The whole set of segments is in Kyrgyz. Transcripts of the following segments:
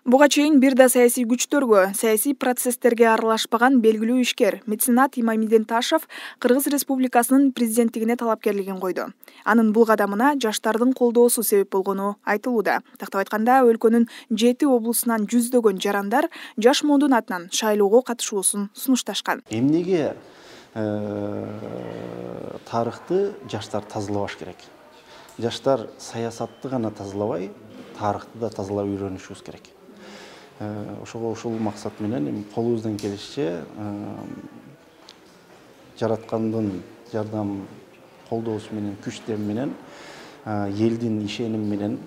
Буга чейин бир да саясий күчтөргө, саясий процесстерге аралашпаган белгилүү ишкер меценат Имамиден Ташев Кыргыз Республикасынын президенттигине талапкерлигин койду. Анын бул кадамына жаштардын колдоосу себеп болгону айтылууда. Тактап айтканда, өлкөнүн 7 облусунан жүздөгөн жарандар жаш мондун атынан шайлоого катышуусун сунушташкан. Эмнеге тарыхты жаштар тазалабаш керек? Жаштар саясатты гана тазалабай, тарыхты да тазалап үйрөнүшүбүз керек. Ушул максат менен колубуздан келишинче жараткандын жардам колдоосу менен, күчтөр менен, элдин ишеними менен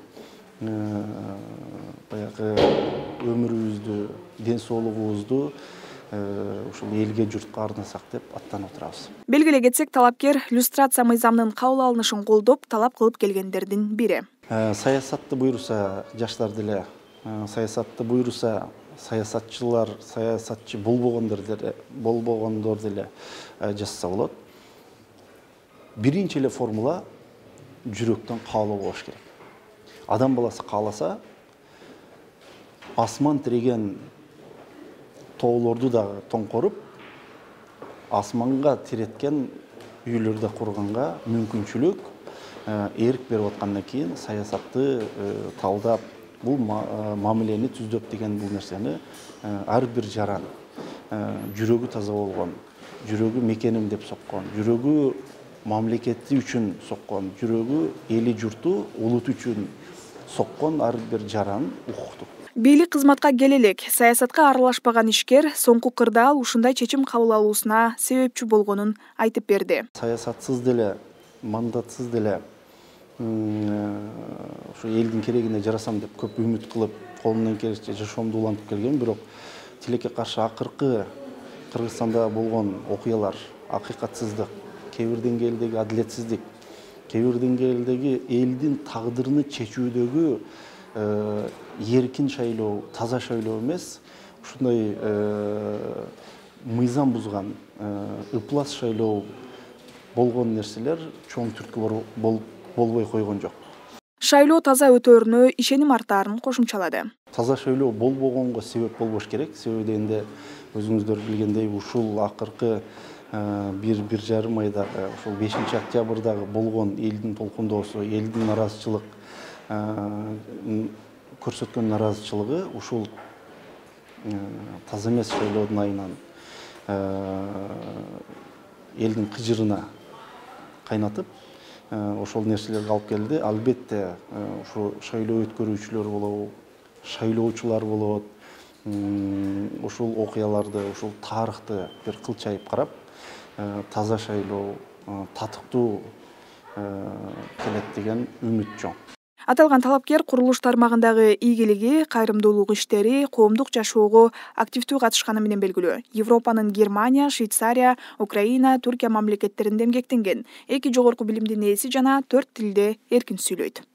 баягы өмүрүбүздү, ден соолугубузду ушул элге, журтка арнасак деп аттанып отурабыз. Белгилей кетсек, талапкер люстрация мыйзамынын кабыл алынышын колдоп, талап кылып келгендердин бири. Саясатты буйруса жаштар деле, саясатты буйруса саясатчылар, саясатчы болбогондор деле жазса болот. Биринчи эле формула жүрөктөн каалоо болуш керек. Адам баласы кааласа, асман тиреген тоолорду да тоңкоруп, асманга тиреткен үйлөрдү курганга мүмкүнчүлүк эрк берип аткандан кийин саясатты талдап, бул мамилени түздөп деген бул нерсени ар бир жаран жүрөгү таза болгон, жүрөгү мекеним деп соккон, жүрөгү мамлекети үчүн соккон, жүрөгү эли журту, улут үчүн соккон ар бир жаран укуктуу. Бийлик кызматка келелек, саясатка аралашпаган ишкер соңку кырдаал ушундай чечим кабыл алуусуна себепчи болгонун айтып берди. Саясатсыз деле, мандатсыз деле ушу элдин керегине жарасам деп көп үмүт кылып, колумдан келишинче жашоомду улантып келгем, бирок тилекке каршы акыркы Кыргызстанда болгон окуялар, акыйкатсыздык, кээ бир деңгээлдеги адилетсиздик, кээ бир деңгээлдеги элдин тагдырын чечүүдөгү эркин шайлоо, таза шайлоо эмес, ушундай мыйзам бузган, ыплас шайлоо болгон нерселер чоң түрткү болбой койгон жок. Шайлоо таза өтөөрүнө ишеним артаарын кошумчалады. Таза шайлоо болбогонго себеп болбош керек. Себеби дегенде өзүңүздөр билгендей, ушул акыркы 1-1,5 айдагы, ушул 5-октябрдагы болгон элдин толкундоосу, элдин наразычылык көрсөткөн наразычылыгы ушул таза эмес шайлоодун айынан элдин кыжырына кайнатып, ошол нерселерге алып келди. Албетте, ушу шайлоо өткөрүүчүлөр болобу, шайлоочулар болот, ушул окуяларды, ушул тарыхты бир кылчайып карап, таза шайлоо, татыктуу келет деген үмүт чоң. Аталган талапкер курулуш тармагындагы ийгилиги, кайрымдуулук иштери, коомдук жашоого активдүү катышканы менен белгилүү. Европанын Германия, Швейцария, Украина, Түркия мамлекеттеринде эмгектенген. 2 жогорку билимдин ээси жана 4 тилде эркин сүйлөйт.